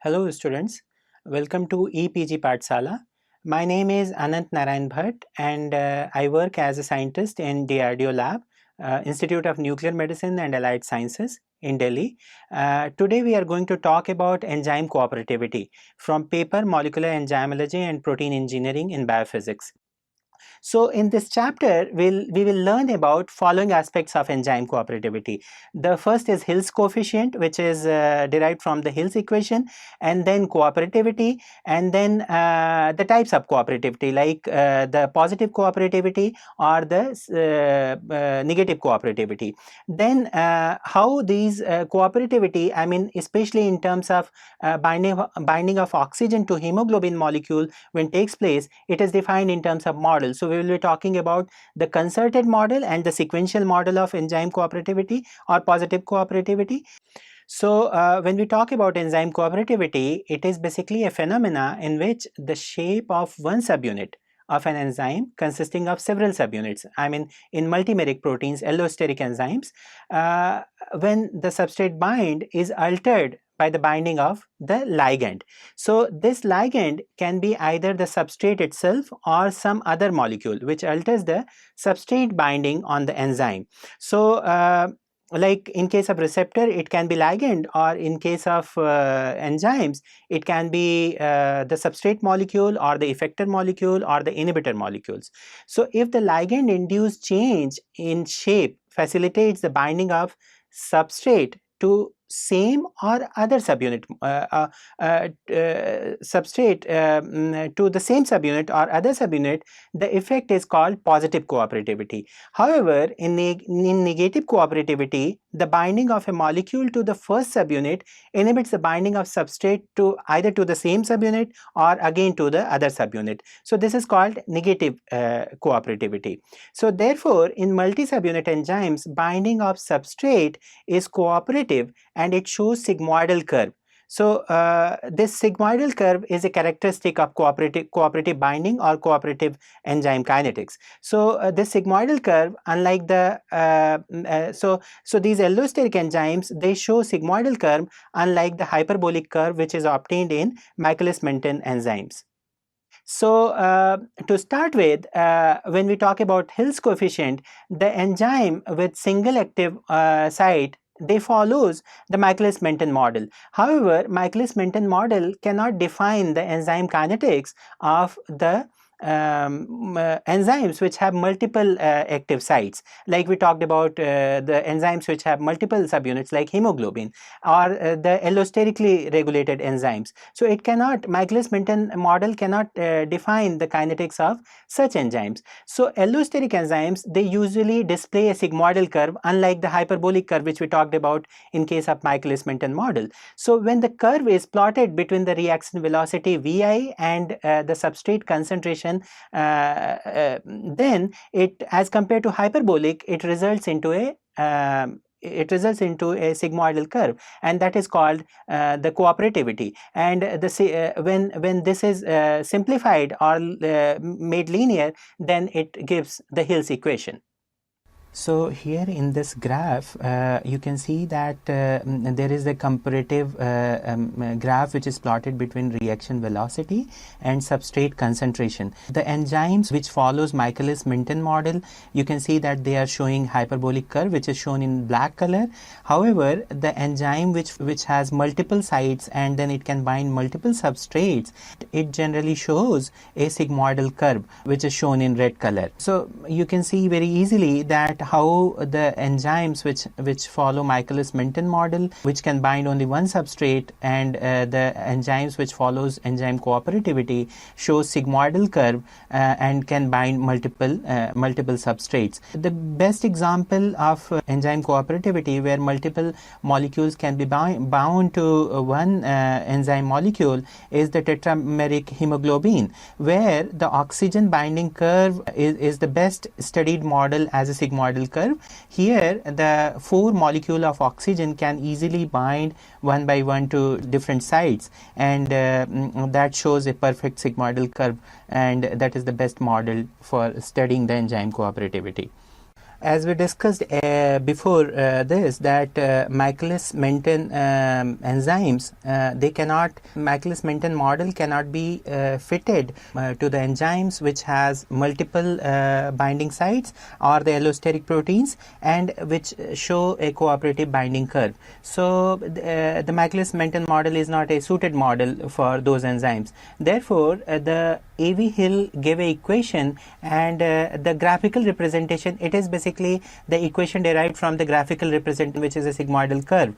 Hello students, welcome to EPG Pathsala. My name is Anant Narayan Bhatt and I work as a scientist in DRDO lab, Institute of Nuclear Medicine and Allied Sciences in Delhi. Today we are going to talk about enzyme cooperativity from paper Molecular Enzymology and Protein Engineering in Biophysics. So in this chapter, we will learn about following aspects of enzyme cooperativity. The first is Hill's coefficient, which is derived from the Hill's equation, and then cooperativity, and then the types of cooperativity, like the positive cooperativity or the negative cooperativity. Then how these cooperativity, I mean, especially in terms of binding of oxygen to hemoglobin molecule when takes place, it is defined in terms of models. So we will be talking about the concerted model and the sequential model of enzyme cooperativity or positive cooperativity. So when we talk about enzyme cooperativity, it is basically a phenomena in which the shape of one subunit of an enzyme consisting of several subunits, I mean in multimeric proteins, allosteric enzymes, when the substrate bind is altered by the binding of the ligand. So this ligand can be either the substrate itself or some other molecule which alters the substrate binding on the enzyme. So like in case of receptor, it can be ligand, or in case of enzymes, it can be the substrate molecule or the effector molecule or the inhibitor molecules. So if the ligand induced change in shape facilitates the binding of substrate to same or other subunit, substrate to the same subunit or other subunit, the effect is called positive cooperativity. However, in negative cooperativity, the binding of a molecule to the first subunit inhibits the binding of substrate to either to the same subunit or again to the other subunit. So this is called negative cooperativity. So therefore, in multi-subunit enzymes, binding of substrate is cooperative and it shows sigmoidal curve. So this sigmoidal curve is a characteristic of cooperative binding or cooperative enzyme kinetics. So this sigmoidal curve, unlike the so these allosteric enzymes, they show sigmoidal curve unlike the hyperbolic curve which is obtained in Michaelis-Menten enzymes. So to start with, when we talk about Hill's coefficient, the enzyme with single active site, they follows the Michaelis-Menten model. However, Michaelis-Menten model cannot define the enzyme kinetics of the enzymes which have multiple active sites, like we talked about the enzymes which have multiple subunits like hemoglobin or the allosterically regulated enzymes. So it cannot, Michaelis-Menten model cannot define the kinetics of such enzymes. So allosteric enzymes, they usually display a sigmoidal curve, unlike the hyperbolic curve which we talked about in case of Michaelis-Menten model. So when the curve is plotted between the reaction velocity Vi and the substrate concentration, then it, as compared to hyperbolic, it results into a sigmoidal curve, and that is called the cooperativity. And when this is simplified or made linear, then it gives the Hill's equation. So here in this graph, you can see that there is a comparative graph which is plotted between reaction velocity and substrate concentration. The enzymes which follows Michaelis-Menten model, you can see that they are showing hyperbolic curve, which is shown in black color. However, the enzyme which has multiple sites and then it can bind multiple substrates, it generally shows a sigmoidal curve, which is shown in red color. So you can see very easily that how the enzymes which follow Michaelis-Menten model, which can bind only one substrate, and the enzymes which follows enzyme cooperativity shows sigmoidal curve and can bind multiple substrates. The best example of enzyme cooperativity where multiple molecules can be bound to one enzyme molecule is the tetrameric hemoglobin, where the oxygen binding curve is the best studied model as a sigmoidal curve. Here the 4 molecule of oxygen can easily bind one by one to different sites, and that shows a perfect sigmoidal curve, and that is the best model for studying the enzyme cooperativity. As we discussed before this, that Michaelis-Menten enzymes, Michaelis-Menten model cannot be fitted to the enzymes which has multiple binding sites or the allosteric proteins and which show a cooperative binding curve. So the Michaelis-Menten model is not a suited model for those enzymes. Therefore, the A.V. Hill gave an equation, and the graphical representation, it is basically the equation derived from the graphical representation, which is a sigmoidal curve.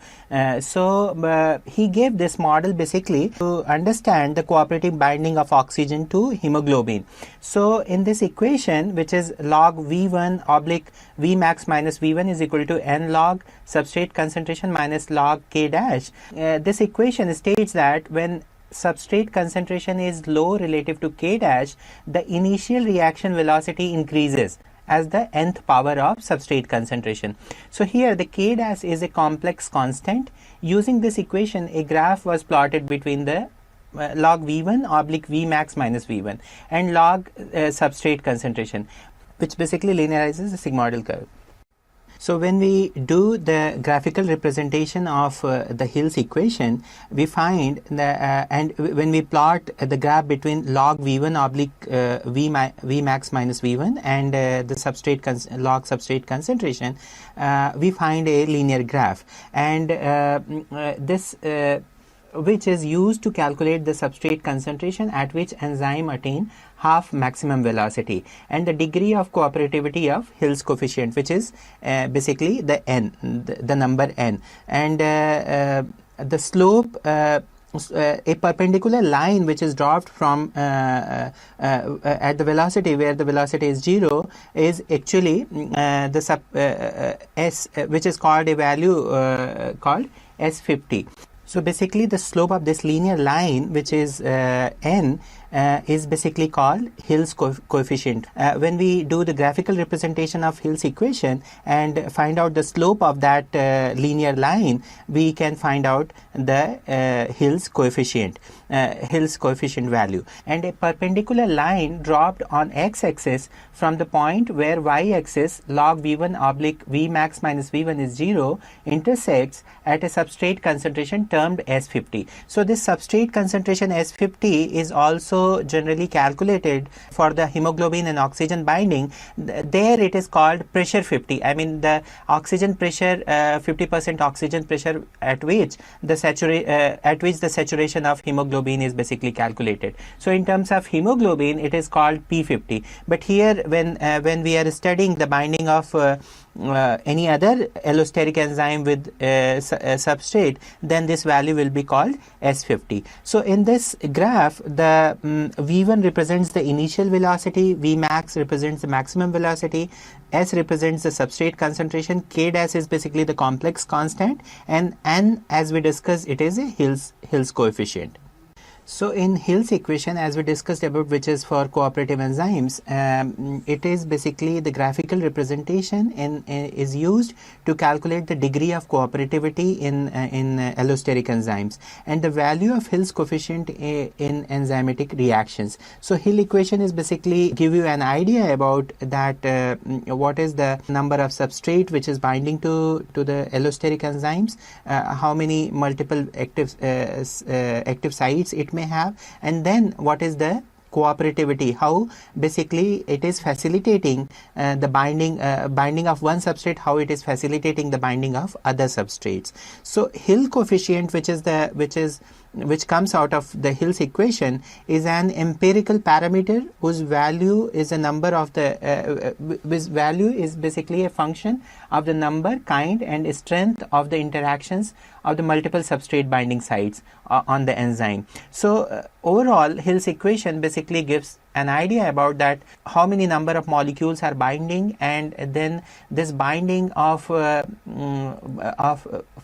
So he gave this model basically to understand the cooperative binding of oxygen to hemoglobin. So in this equation, which is log V1 oblique Vmax minus V1 is equal to n log substrate concentration minus log K dash, this equation states that when substrate concentration is low relative to K dash, the initial reaction velocity increases as the nth power of substrate concentration. So here the K dash is a complex constant. Using this equation, a graph was plotted between the log V1 oblique Vmax minus V1 and log substrate concentration, which basically linearizes the sigmoidal curve. So when we do the graphical representation of the Hill's equation, we find and when we plot the graph between log V1 oblique Vmax minus V1 and the substrate log substrate concentration, we find a linear graph, and this which is used to calculate the substrate concentration at which enzyme attain half maximum velocity, and the degree of cooperativity of Hill's coefficient, which is basically the n, the number n, and the slope, a perpendicular line which is dropped from at the velocity where the velocity is 0 is actually the s, which is called a value called S50. So basically the slope of this linear line, which is n, is basically called Hill's coefficient. When we do the graphical representation of Hill's equation and find out the slope of that linear line, we can find out the Hill's coefficient value. And a perpendicular line dropped on x-axis from the point where y-axis log V1 oblique Vmax minus V1 is 0 intersects at a substrate concentration termed S50. So this substrate concentration S50 is also generally calculated for the hemoglobin and oxygen binding. There it is called pressure 50. I mean the oxygen pressure, 50% oxygen pressure at which the saturation of hemoglobin is basically calculated. So in terms of hemoglobin, it is called P50. But here when we are studying the binding of any other allosteric enzyme with substrate, then this value will be called S50. So in this graph, the V1 represents the initial velocity, Vmax represents the maximum velocity, S represents the substrate concentration, K dash is basically the complex constant, and N, as we discussed, it is a Hill's coefficient. So in Hill's equation, as we discussed about, which is for cooperative enzymes, it is basically the graphical representation is used to calculate the degree of cooperativity in allosteric enzymes and the value of Hill's coefficient in enzymatic reactions. So Hill equation is basically give you an idea about that what is the number of substrate which is binding to the allosteric enzymes, how many multiple active sites it may have, and then what is the cooperativity, how basically it is facilitating the binding of one substrate, how it is facilitating the binding of other substrates. So Hill coefficient, which comes out of the Hill's equation, is an empirical parameter whose value is a number of whose value is basically a function of the number, kind and strength of the interactions of the multiple substrate binding sites on the enzyme. So overall, Hill's equation basically gives an idea about that how many number of molecules are binding, and then this binding of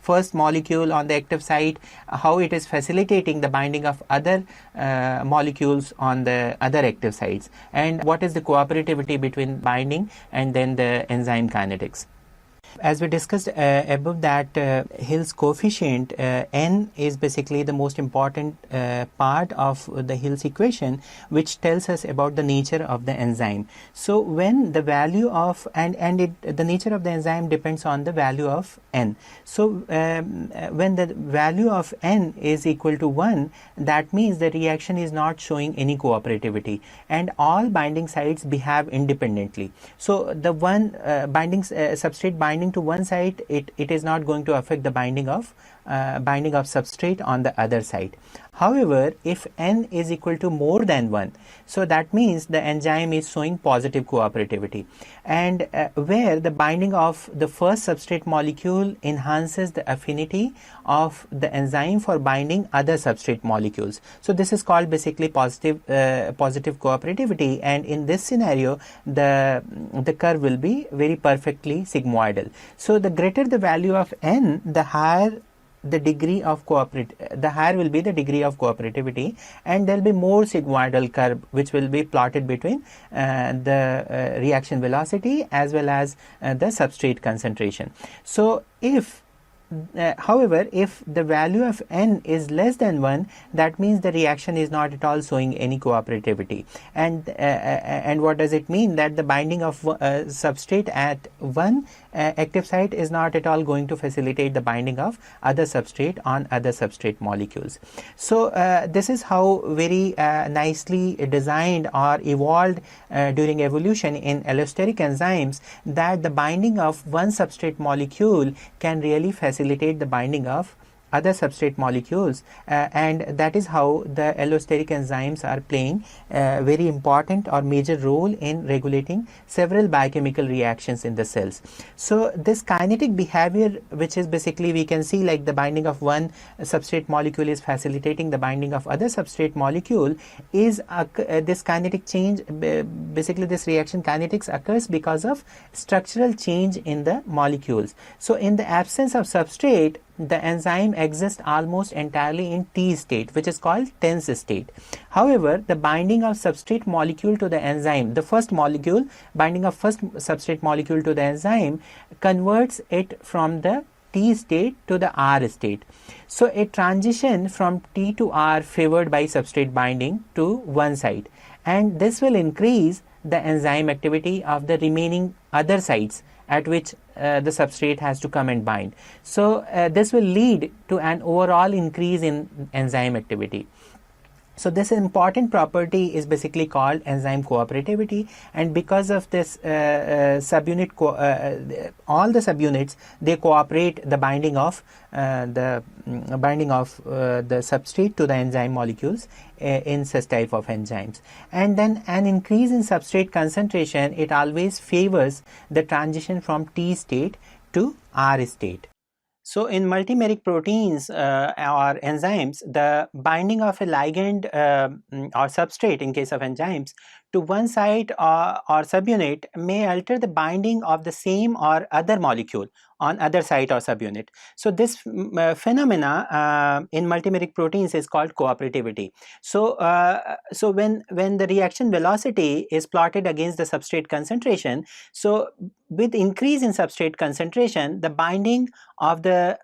first molecule on the active site, how it is facilitating the binding of other molecules on the other active sites, and what is the cooperativity between binding and then the enzyme kinetics. As we discussed above that Hill's coefficient, n is basically the most important part of the Hill's equation, which tells us about the nature of the enzyme. So when the value of the nature of the enzyme depends on the value of n. So when the value of n is equal to 1, that means the reaction is not showing any cooperativity, and all binding sites behave independently. So the one substrate binding to one site, it is not going to affect the binding of substrate on the other side. However, if n is equal to more than 1, so that means the enzyme is showing positive cooperativity, and where the binding of the first substrate molecule enhances the affinity of the enzyme for binding other substrate molecules. So this is called basically positive cooperativity, and in this scenario the curve will be very perfectly sigmoidal. So the greater the value of n, the higher will be the degree of cooperativity, and there will be more sigmoidal curve which will be plotted between the reaction velocity as well as the substrate concentration. So however, if the value of n is less than 1, that means the reaction is not at all showing any cooperativity. And what does it mean? That the binding of substrate at one active site is not at all going to facilitate the binding of other substrate on other substrate molecules. So this is how very nicely designed or evolved during evolution in allosteric enzymes, that the binding of one substrate molecule can really facilitate the binding of other substrate molecules, and that is how the allosteric enzymes are playing a very important or major role in regulating several biochemical reactions in the cells. So this kinetic behavior, which is basically, we can see like the binding of one substrate molecule is facilitating the binding of other substrate molecule, is this kinetic change, basically this reaction kinetics occurs because of structural change in the molecules. So in the absence of substrate, the enzyme exists almost entirely in T state, which is called tense state. However, the binding of substrate molecule to the enzyme, the first molecule, binding of first substrate molecule to the enzyme, converts it from the T state to the R state. So a transition from T to R favored by substrate binding to one site, and this will increase the enzyme activity of the remaining other sites at which the substrate has to come and bind. So this will lead to an overall increase in enzyme activity. So this important property is basically called enzyme cooperativity, and because of this subunit, all the subunits, they cooperate the binding of the substrate to the enzyme molecules in such type of enzymes. And then an increase in substrate concentration, it always favors the transition from T state to R state. So in multimeric proteins or enzymes, the binding of a ligand or substrate in case of enzymes to one site or subunit may alter the binding of the same or other molecule on other site or subunit. So this phenomena in multimeric proteins is called cooperativity. So so when the reaction velocity is plotted against the substrate concentration, so with increase in substrate concentration, the binding of the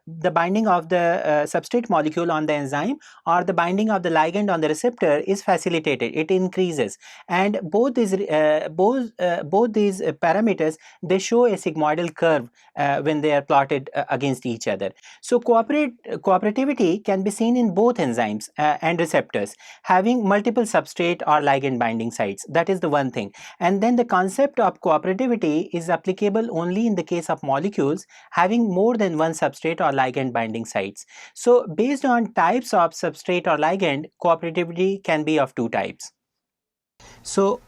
substrate molecule on the enzyme or the binding of the ligand on the receptor is facilitated, it increases, and both these parameters, they show a sigmoidal curve when they are plotted against each other. So cooperativity can be seen in both enzymes and receptors having multiple substrate or ligand binding sites. That is the one thing. And then the concept of cooperativity is applicable only in the case of molecules having more than one substrate or ligand binding sites. So based on types of substrate or ligand, cooperativity can be of two types. So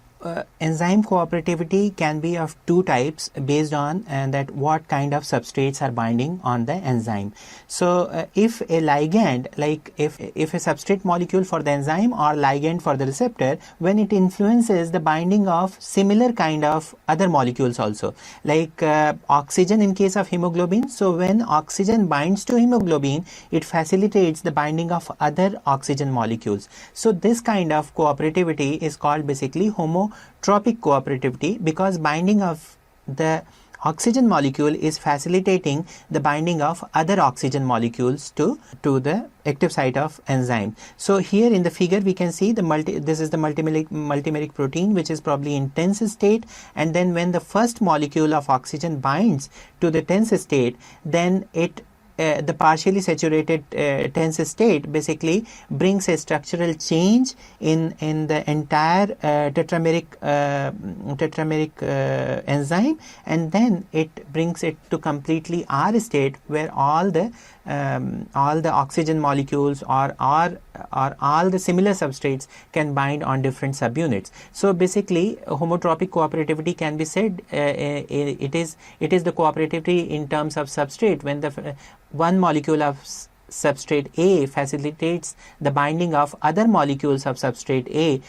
enzyme cooperativity can be of two types based on that what kind of substrates are binding on the enzyme. So if a ligand, like if a substrate molecule for the enzyme or ligand for the receptor, when it influences the binding of similar kind of other molecules also, like oxygen in case of hemoglobin. So when oxygen binds to hemoglobin, it facilitates the binding of other oxygen molecules. So this kind of cooperativity is called basically homotropic cooperativity, because binding of the oxygen molecule is facilitating the binding of other oxygen molecules to the active site of enzyme. So here in the figure we can see this is the multimeric protein, which is probably in tense state, and then when the first molecule of oxygen binds to the tense state, then it the partially saturated tense state basically brings a structural change in the entire tetrameric enzyme, and then it brings it to completely R state, where all the oxygen molecules or all the similar substrates can bind on different subunits. So basically homotropic cooperativity can be said it is the cooperativity in terms of substrate, when the one molecule of substrate A facilitates the binding of other molecules of substrate A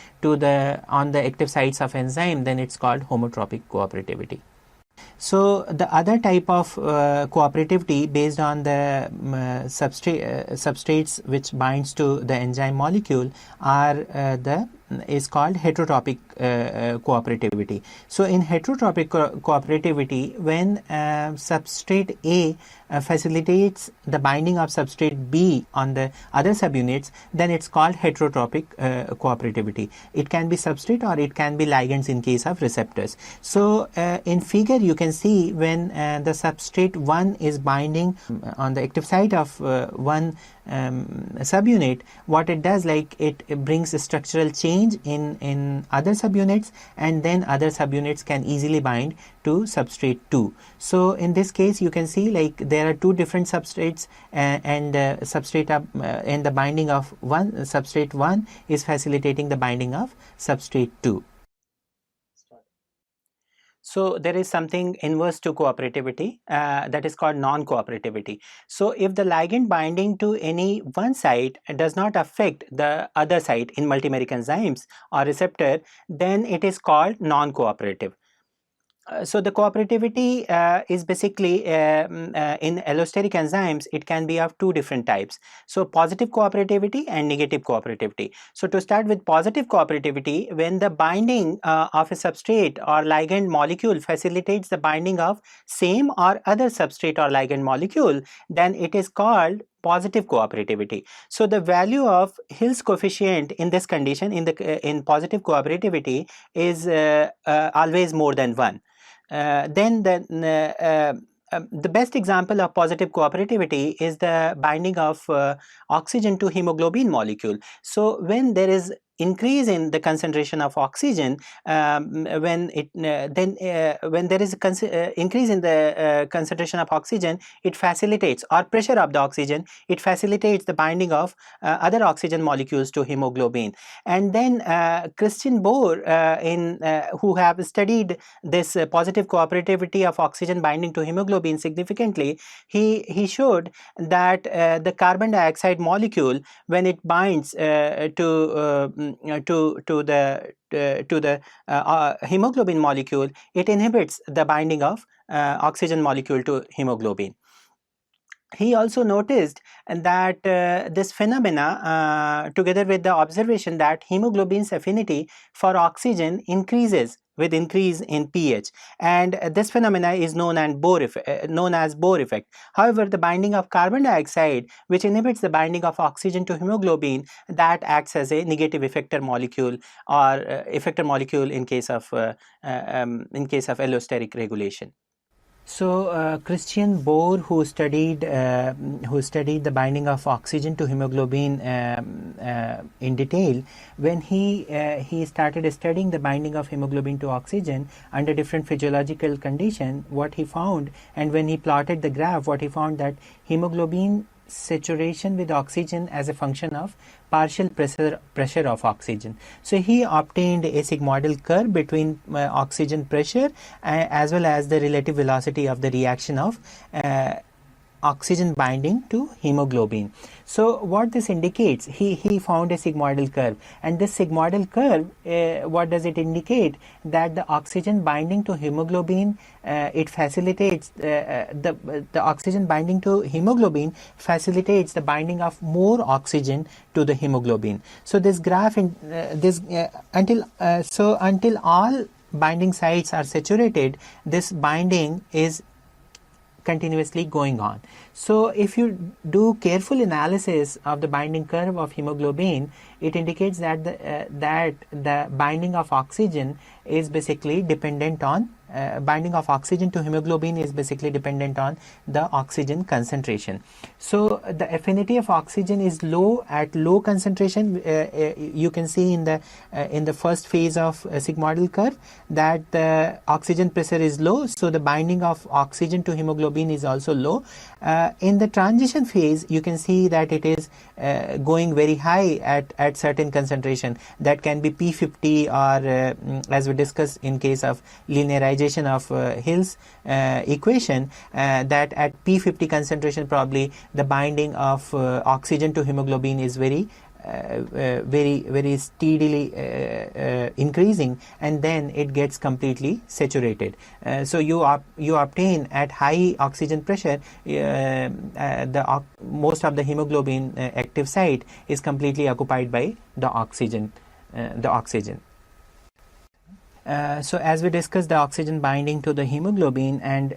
on the active sites of enzyme, then it's called homotropic cooperativity. So the other type of cooperativity based on the substrates which binds to the enzyme molecule is called heterotropic cooperativity. So in heterotropic cooperativity, when substrate A facilitates the binding of substrate B on the other subunits, then it's called heterotropic cooperativity. It can be substrate or it can be ligands in case of receptors. So in figure you can see when the substrate 1 is binding on the active site of one subunit, what it does, like it brings a structural change in other subunits, and then other subunits can easily bind to substrate 2. So in this case you can see like there are two different substrates, and the binding of substrate 1 is facilitating the binding of substrate 2. So there is something inverse to cooperativity that is called non-cooperativity. So if the ligand binding to any one site does not affect the other site in multimeric enzymes or receptor, then it is called non-cooperative. So the cooperativity is basically in allosteric enzymes, it can be of two different types. So positive cooperativity and negative cooperativity. So to start with positive cooperativity, when the binding of a substrate or ligand molecule facilitates the binding of same or other substrate or ligand molecule, then it is called positive cooperativity. So the value of Hill's coefficient in this condition in positive cooperativity is always more than 1. Then the best example of positive cooperativity is the binding of oxygen to hemoglobin molecule. So when there is increase in the concentration of oxygen, when there is increase in the concentration of oxygen, it facilitates, or pressure of the oxygen, it facilitates the binding of other oxygen molecules to hemoglobin. And then Christian Bohr, who have studied this positive cooperativity of oxygen binding to hemoglobin significantly, he showed that the carbon dioxide molecule, when it binds to the hemoglobin molecule, it inhibits the binding of oxygen molecule to hemoglobin. He also noticed that this phenomena, together with the observation that hemoglobin's affinity for oxygen increases with increase in pH, and this phenomena is known as Bohr effect. However, the binding of carbon dioxide, which inhibits the binding of oxygen to hemoglobin, that acts as a negative effector molecule, or effector molecule in case of allosteric regulation. So Christian Bohr, who studied the binding of oxygen to hemoglobin in detail, when he started studying the binding of hemoglobin to oxygen under different physiological conditions, what he found, and when he plotted the graph, what he found, that hemoglobin saturation with oxygen as a function of partial pressure of oxygen. So he obtained a sigmoidal curve between oxygen pressure as well as the relative velocity of the reaction of oxygen binding to hemoglobin. So what this indicates, he found a sigmoidal curve, and this sigmoidal curve, what does it indicate? That the oxygen binding to hemoglobin, it facilitates the oxygen binding to hemoglobin facilitates the binding of more oxygen to the hemoglobin. So this graph until all binding sites are saturated, this binding is continuously going on. So if you do careful analysis of the binding curve of hemoglobin, it indicates that the binding of oxygen is basically dependent on binding of oxygen to hemoglobin is basically dependent on the oxygen concentration. So the affinity of oxygen is low at low concentration. You can see in the first phase of sigmoidal curve that the oxygen pressure is low, so the binding of oxygen to hemoglobin is also low. In the transition phase, you can see that it is going very high at certain concentration, that can be P50 or as we discussed in case of linearization of Hill's equation, that at P50 concentration probably the binding of oxygen to hemoglobin is very steadily increasing, and then it gets completely saturated. So you obtain at high oxygen pressure most of the hemoglobin active site is completely occupied by the oxygen. So as we discussed the oxygen binding to the hemoglobin, and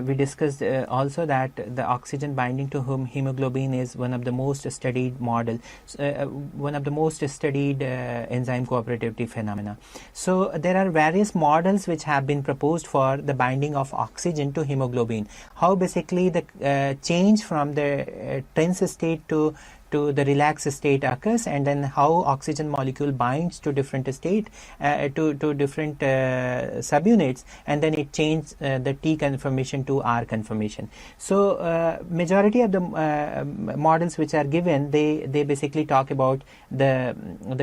we discussed also that the oxygen binding to hemoglobin is one of the most studied enzyme cooperativity phenomena. So there are various models which have been proposed for the binding of oxygen to hemoglobin. How basically the change from the tense state to the relaxed state occurs, and then how oxygen molecule binds to different state to different subunits, and then it changes the T conformation to R conformation. So majority of the models which are given, they basically talk about the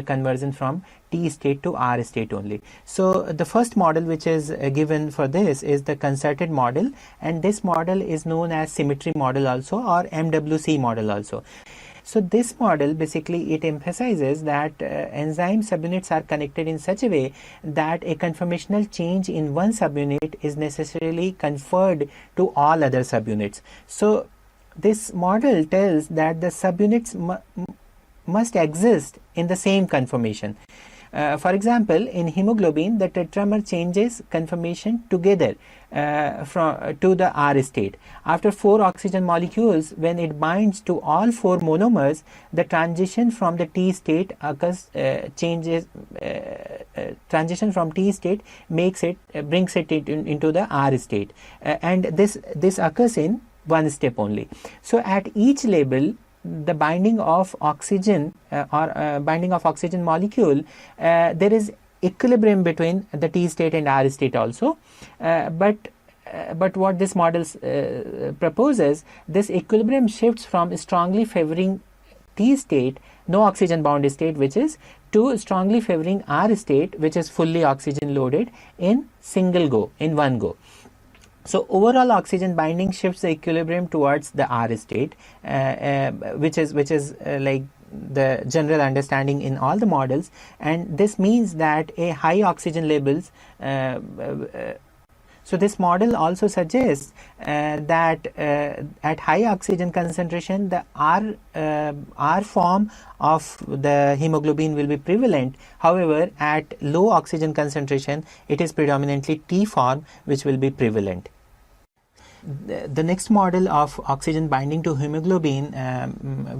conversion from T state to R state only. So the first model which is given for this is the concerted model, and this model is known as symmetry model also, or MWC model also. So this model basically it emphasizes that enzyme subunits are connected in such a way that a conformational change in one subunit is necessarily conferred to all other subunits. So this model tells that the subunits must exist in the same conformation. For example, in hemoglobin, the tetramer changes conformation together to the R state. After 4 oxygen molecules, when it binds to all 4 monomers, the transition from the T state occurs, transition from T state brings it into the R state, and this occurs in one step only. So at each label, the binding of oxygen binding of oxygen molecule, there is equilibrium between the T state and R state also, but what this model proposes, this equilibrium shifts from strongly favoring T state, no oxygen bound state, which is, to strongly favoring R state, which is fully oxygen loaded, in one go. So overall oxygen binding shifts the equilibrium towards the R state, which is like the general understanding in all the models, and this means that a high oxygen levels. So this model also suggests that at high oxygen concentration, the R form of the hemoglobin will be prevalent. However, at low oxygen concentration, it is predominantly T form which will be prevalent. The next model of oxygen binding to hemoglobin,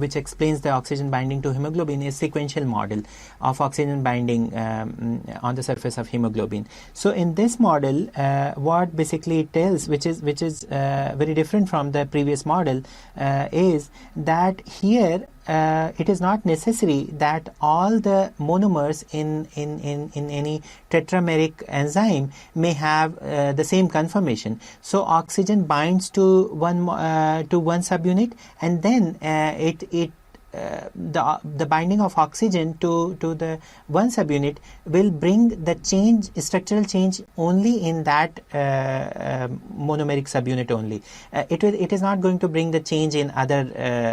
which explains the oxygen binding to hemoglobin, is sequential model of oxygen binding on the surface of hemoglobin. So in this model, what basically it tells, which is very different from the previous model, is that here it is not necessary that all the monomers in any tetrameric enzyme may have the same conformation. So oxygen binds to one subunit, and then the binding of oxygen to the one subunit will bring the structural change only in that monomeric subunit only. It is not going to bring the change in other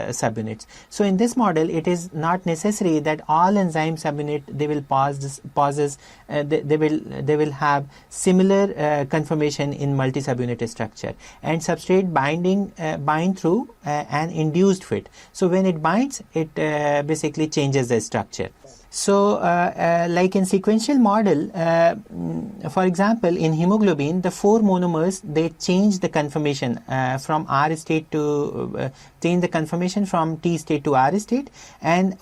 subunits. So in this model, it is not necessary that all enzyme subunit they will have similar conformation in multi-subunit structure, and substrate bind through an induced fit. So when it binds, it basically changes the structure. So, like in sequential model, for example, in hemoglobin, the 4 monomers, they change the conformation from R state to change the conformation from T state to R state, and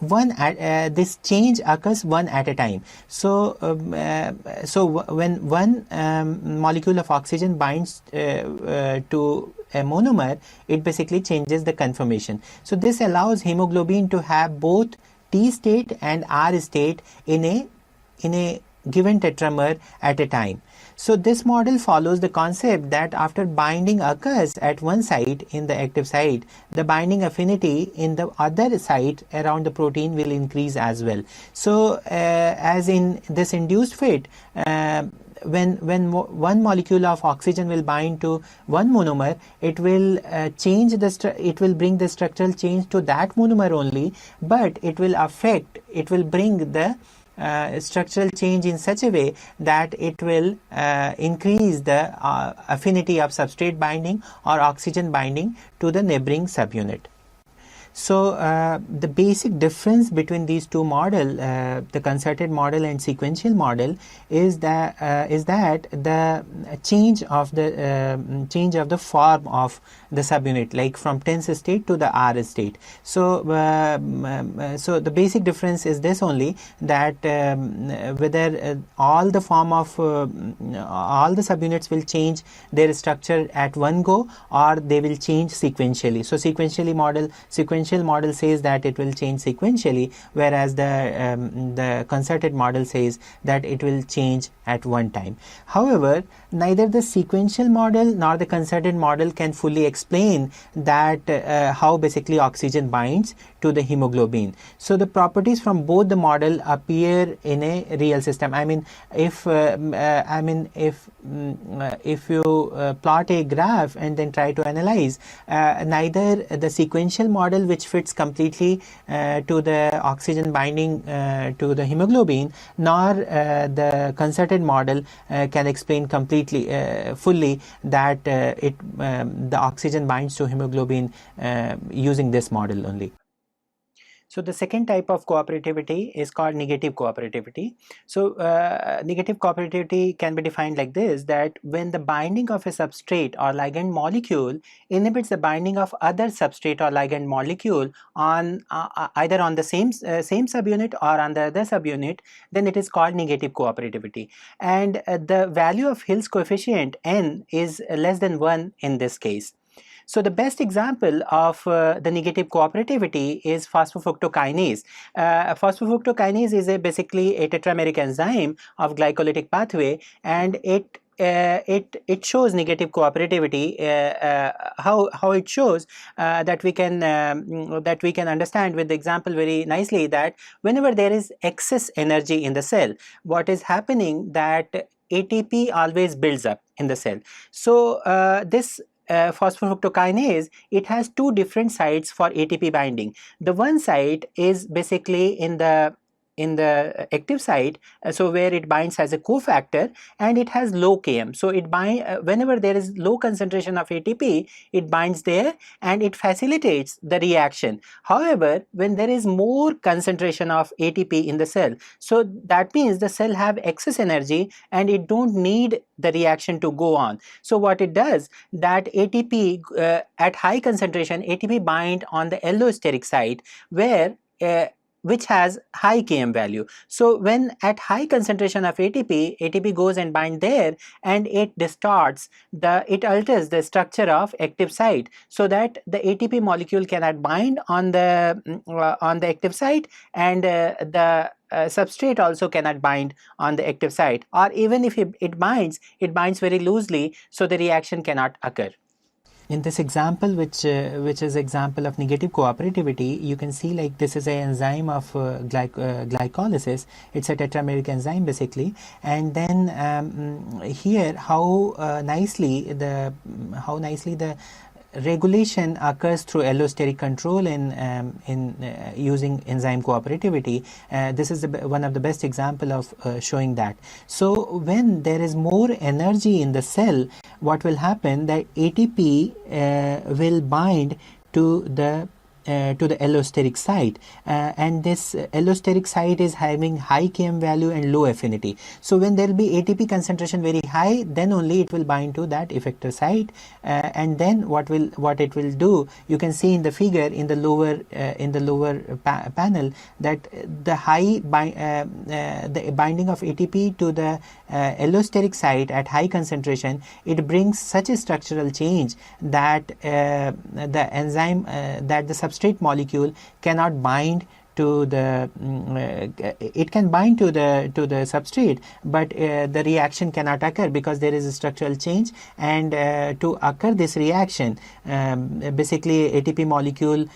this change occurs one at a time. So, when one molecule of oxygen binds to a monomer, it basically changes the conformation. So this allows hemoglobin to have both T state and R state in a given tetramer at a time. So this model follows the concept that after binding occurs at one site in the active site, the binding affinity in the other site around the protein will increase as well. So as in this induced fit, when one molecule of oxygen will bind to one monomer, it will it will bring the structural change to that monomer only, but it will bring the structural change in such a way that it will increase the affinity of substrate binding or oxygen binding to the neighboring subunit. So the basic difference between these two models, the concerted model and sequential model, is that the change of the form of the subunit, like from tense state to the R state. So so the basic difference is this only, that whether all the subunits will change their structure at one go, or they will change sequentially. So sequential model says that it will change sequentially, whereas the concerted model says that it will change at one time. However, neither the sequential model nor the concerted model can fully explain that how basically oxygen binds to the hemoglobin. So the properties from both the model appear in a real system. I mean, if you plot a graph and then try to analyze, neither the sequential model, which fits completely to the oxygen binding to the hemoglobin, nor the concerted model can explain completely fully that the oxygen binds to hemoglobin using this model only. So the second type of cooperativity is called negative cooperativity. So negative cooperativity can be defined like this, that when the binding of a substrate or ligand molecule inhibits the binding of other substrate or ligand molecule on either on the same subunit or on the other subunit, then it is called negative cooperativity. And the value of Hill's coefficient n is less than 1 in this case. So the best example of the negative cooperativity is phosphofructokinase. Phosphofructokinase is basically a tetrameric enzyme of glycolytic pathway, and it shows negative cooperativity. How it shows that we can understand with the example very nicely, that whenever there is excess energy in the cell, what is happening, that ATP always builds up in the cell. So this phosphofructokinase, it has two different sites for ATP binding. The one site is basically in the active site, so where it binds as a cofactor, and it has low Km. So it whenever there is low concentration of ATP, it binds there and it facilitates the reaction. However, when there is more concentration of ATP in the cell, so that means the cell have excess energy and it don't need the reaction to go on. So what it does, that ATP at high concentration, ATP bind on the allosteric site, where which has high Km value. So when at high concentration of ATP goes and bind there, and it alters the structure of active site, so that the ATP molecule cannot bind on the active site, and the substrate also cannot bind on the active site, or even if it binds very loosely, so the reaction cannot occur. In this example, which is example of negative cooperativity, you can see like this is an enzyme of glycolysis. It's a tetrameric enzyme basically, and then here how nicely the regulation occurs through allosteric control in using enzyme cooperativity. This is one of the best example of showing that. So when there is more energy in the cell, what will happen, that ATP will bind to the the allosteric site, and this allosteric site is having high Km value and low affinity. So when there will be ATP concentration very high, then only it will bind to that effector site, and then what it will do, you can see in the figure in the lower panel that the the binding of ATP to the allosteric site at high concentration, it brings such a structural change that the enzyme that the substrate molecule cannot bind to the it can bind to the substrate, but the reaction cannot occur because there is a structural change, and to occur this reaction, basically ATP molecule,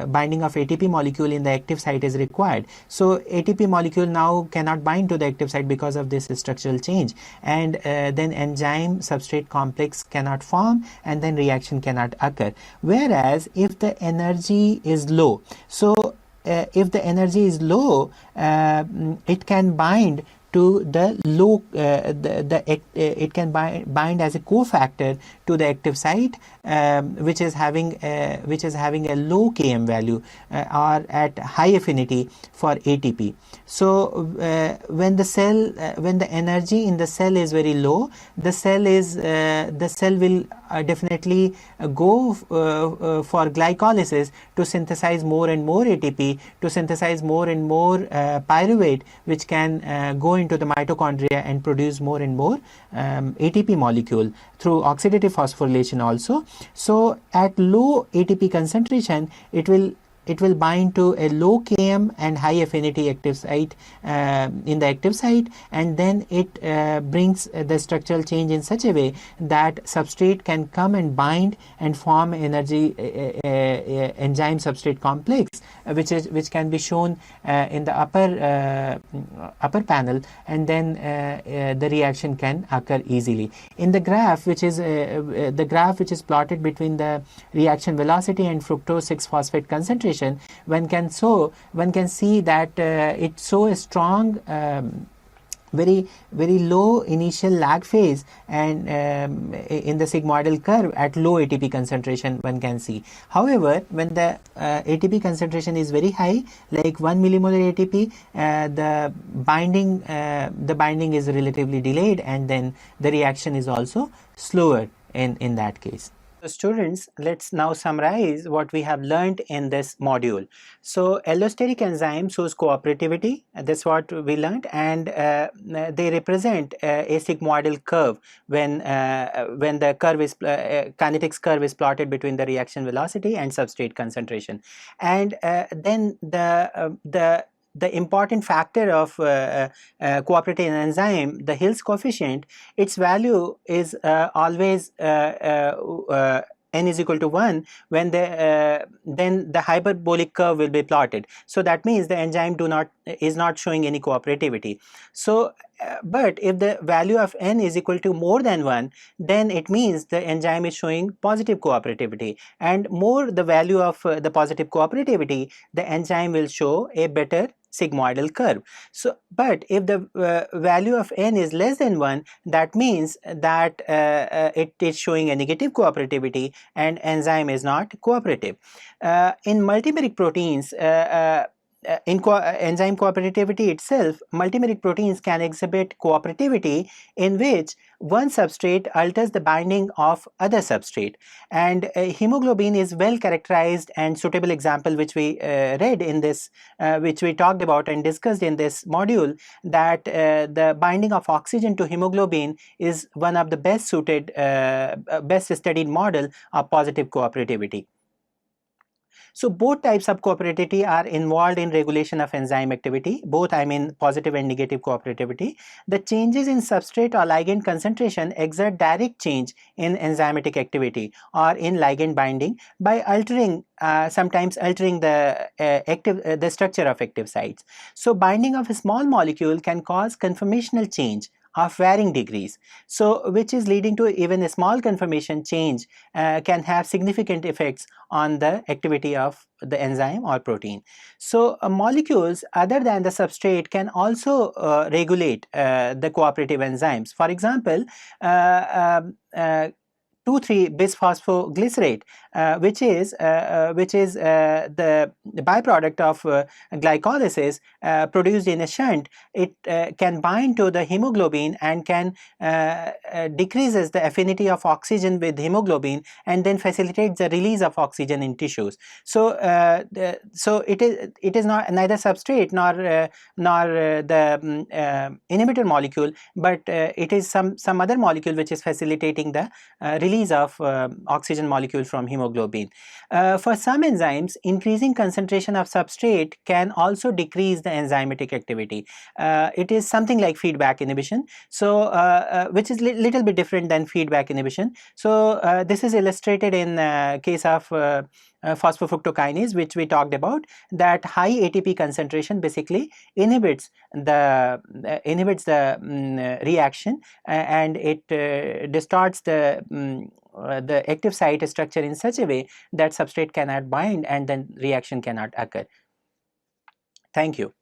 binding of ATP molecule in the active site is required. So ATP molecule now cannot bind to the active site because of this structural change, and then enzyme substrate complex cannot form, and then reaction cannot occur. Whereas if the energy is low, so if the energy is low, it can bind to the low, it can bind as a cofactor to the active site, which is having a low Km value or at high affinity for ATP. So when the energy in the cell is very low, the cell will definitely go for glycolysis to synthesize more and more ATP, to synthesize more and more pyruvate, which can go into the mitochondria and produce more and more ATP molecule through oxidative phosphorylation also. So at low ATP concentration, it will bind to a low Km and high affinity active site in the active site, and then it brings the structural change in such a way that substrate can come and bind and form energy enzyme substrate complex, which can be shown in the upper panel, and then the reaction can occur easily. In the graph, which is plotted between the reaction velocity and fructose 6-phosphate concentration, one can see that it shows a strong very low initial lag phase, and in the sigmoidal curve at low ATP concentration one can see. However, when the ATP concentration is very high, like 1 millimolar ATP, the binding is relatively delayed, and then the reaction is also slower in that case. So students, let's now summarize what we have learned in this module. So allosteric enzyme shows cooperativity, that's what we learned, and they represent a sigmoidal curve when the curve is kinetics curve is plotted between the reaction velocity and substrate concentration. And then the important factor of cooperative enzyme, the Hill's coefficient, its value is always n is equal to 1 when then the hyperbolic curve will be plotted. So that means the enzyme is not showing any cooperativity. So but if the value of n is equal to more than 1, then it means the enzyme is showing positive cooperativity, and more the value of the positive cooperativity, the enzyme will show a better sigmoidal curve. So but if the value of n is less than 1, that means that it is showing a negative cooperativity and enzyme is not cooperative. In multimeric proteins, enzyme cooperativity itself, multimeric proteins can exhibit cooperativity in which one substrate alters the binding of other substrate, and hemoglobin is well characterized and suitable example which we read in this, which we talked about and discussed in this module, that the binding of oxygen to hemoglobin is one of the best suited, best studied model of positive cooperativity. So both types of cooperativity are involved in regulation of enzyme activity, both positive and negative cooperativity. The changes in substrate or ligand concentration exert direct change in enzymatic activity or in ligand binding by altering, sometimes altering the structure of active sites. So binding of a small molecule can cause conformational change of varying degrees, so which is leading to even a small conformation change can have significant effects on the activity of the enzyme or protein. So molecules other than the substrate can also regulate the cooperative enzymes. For example, 2,3-bisphosphoglycerate, which is the byproduct of glycolysis produced in a shunt. It can bind to the hemoglobin and can decreases the affinity of oxygen with hemoglobin, and then facilitates the release of oxygen in tissues. So it is not neither substrate nor the inhibitor molecule, but it is some other molecule which is facilitating the release of oxygen molecule from hemoglobin. For some enzymes, increasing concentration of substrate can also decrease the enzymatic activity. It is something like feedback inhibition, so which is little bit different than feedback inhibition. So this is illustrated in case of phosphofructokinase, which we talked about, that high ATP concentration basically inhibits the reaction, and it distorts the active site structure in such a way that substrate cannot bind and then reaction cannot occur. Thank you.